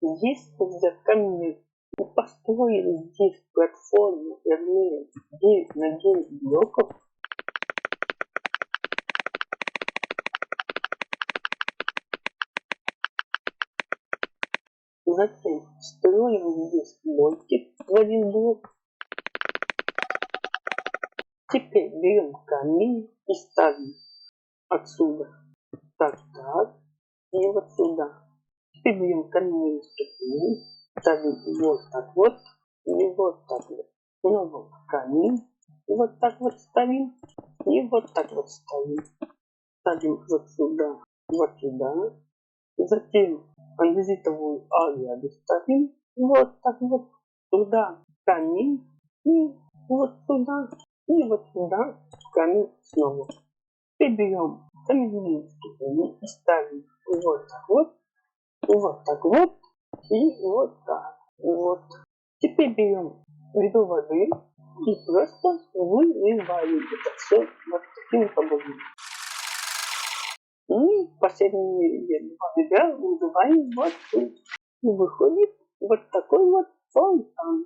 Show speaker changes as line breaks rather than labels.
Здесь из-за камней мы построили здесь платформу, вернее, 9 на 9 блоков. Затем строим здесь мостик в один блок. Теперь берем камень и ставим отсюда так, и вот сюда. Теперь берем камень ступень, ставим вот так вот, и вот так вот. Снова камень, и вот так вот ставим, и вот так вот ставим. Ставим вот сюда, вот сюда. Затем андезитовую агиаду ставим вот так вот сюда камень, и вот сюда, и вот сюда камень снова. Теперь берем каменные ступени и ставим вот так вот и вот так вот. Теперь берем ведро воды и просто выливаем это все вот таким образом. И последние два ведра выливаем вот тут. И выходит вот такой вот фонтан.